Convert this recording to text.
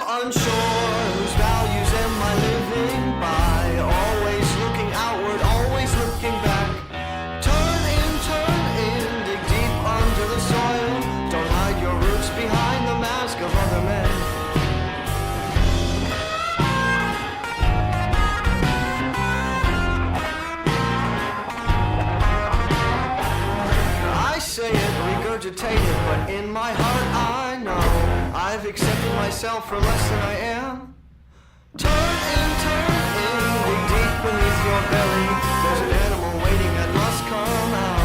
unsure whose values am I living by. Always looking outward, always looking back. Turn in, dig deep under the soil. Don't hide your roots behind the mask of other men. I say it, regurgitate it, but in my heart I know I've accepted myself for less than I am. Turn in, dig deep beneath your belly. There's an animal waiting that must come out.